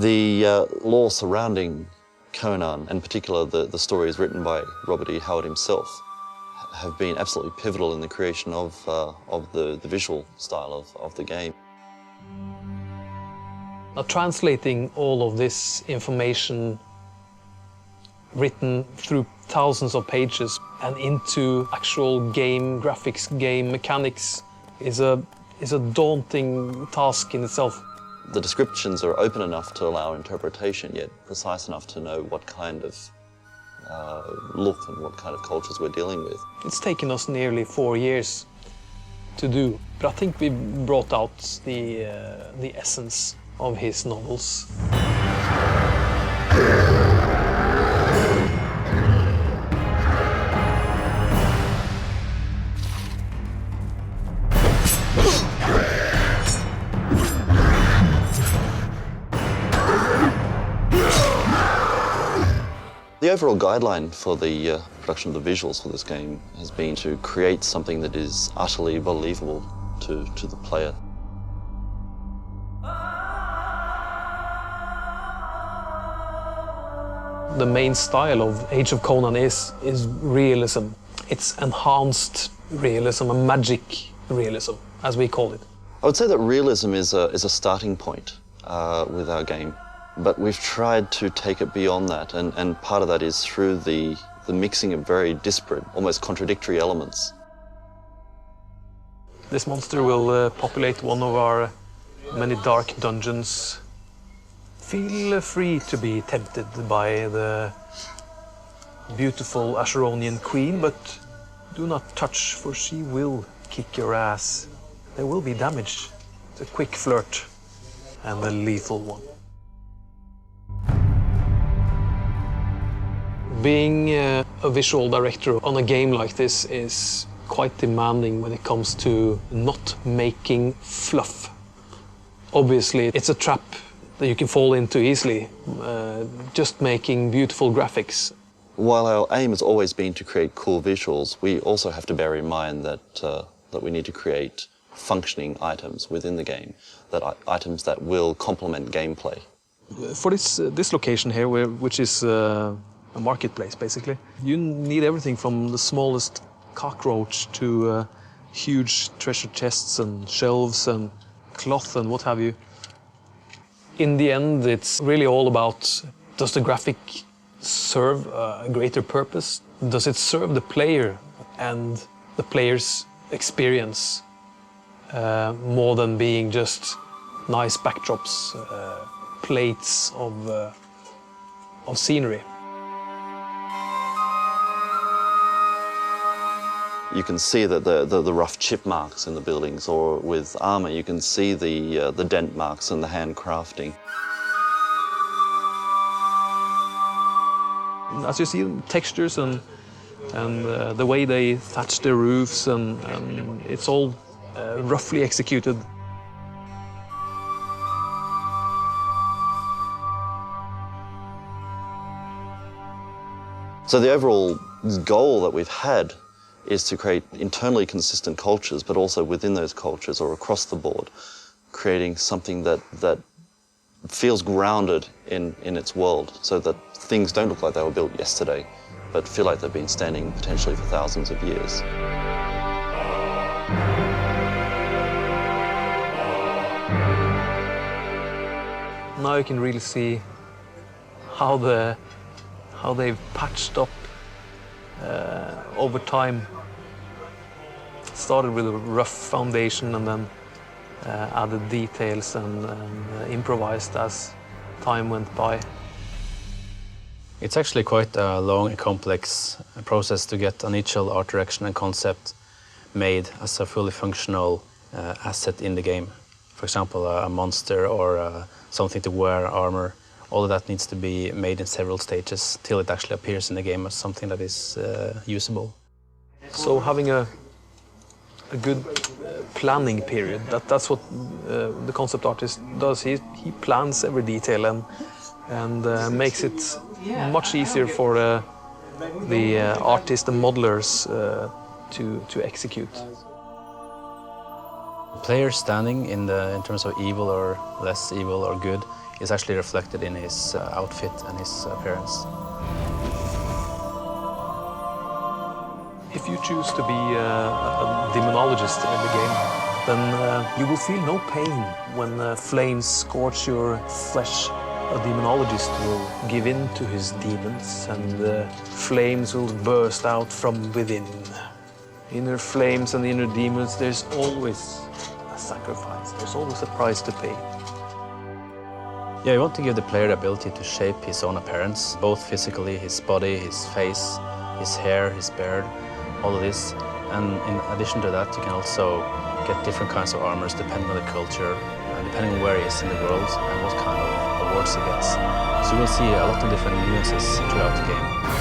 The lore surrounding Conan, in particular the stories written by Robert E. Howard himself, have been absolutely pivotal in the creation of the visual style of the game. Now, translating all of this information written through thousands of pages and into actual game graphics, game mechanics is a daunting task in itself. The descriptions are open enough to allow interpretation, yet precise enough to know what kind of look and what kind of cultures we're dealing with. It's taken us nearly 4 years to do, but I think we brought out the essence of his novels. The overall guideline for the production of the visuals for this game has been to create something that is utterly believable to the player. The main style of Age of Conan is realism. It's enhanced realism, a magic realism, as we call it. I would say that realism is a starting point with our game. But we've tried to take it beyond that, and part of that is through the mixing of very disparate, almost contradictory elements. This monster will populate one of our many dark dungeons. Feel free to be tempted by the beautiful Asheronian queen, but do not touch, for she will kick your ass. There will be damage. It's a quick flirt and a lethal one. Being a visual director on a game like this is quite demanding when it comes to not making fluff. Obviously, it's a trap that you can fall into easily, just making beautiful graphics. While our aim has always been to create cool visuals, we also have to bear in mind that we need to create functioning items within the game, items that will complement gameplay. For this location here, which is a marketplace, basically, you need everything from the smallest cockroach to huge treasure chests and shelves and cloth and what have you. In the end, it's really all about, does the graphic serve a greater purpose? Does it serve the player and the player's experience more than being just nice backdrops, plates of scenery? You can see that the rough chip marks in the buildings, or with armor you can see the dent marks and the hand crafting. As you see, textures and the way they thatch their roofs, and it's all roughly executed. So the overall goal that we've had is to create internally consistent cultures, but also within those cultures or across the board, creating something that feels grounded in its world, so that things don't look like they were built yesterday, but feel like they've been standing potentially for thousands of years. Now you can really see how they've patched up over time. Started with a rough foundation and then added details and improvised as time went by. It's actually quite a long and complex process to get an initial art direction and concept made as a fully functional asset in the game. For example, a monster or something to wear, armor. All of that needs to be made in several stages till it actually appears in the game as something that is usable. So having a good planning period, that's what the concept artist does. He plans every detail and makes it much easier for the artists and modelers to execute. Player's standing in terms of evil or less evil or good is actually reflected in his outfit and his appearance. If you choose to be a demonologist in the game, then you will feel no pain when flames scorch your flesh. A demonologist will give in to his demons, and flames will burst out from within. Inner flames and inner demons, there's always a sacrifice. There's always a price to pay. Yeah, you want to give the player the ability to shape his own appearance, both physically, his body, his face, his hair, his beard, all of this. And in addition to that, you can also get different kinds of armors depending on the culture, depending on where he is in the world and what kind of awards he gets. So you will see a lot of different nuances throughout the game.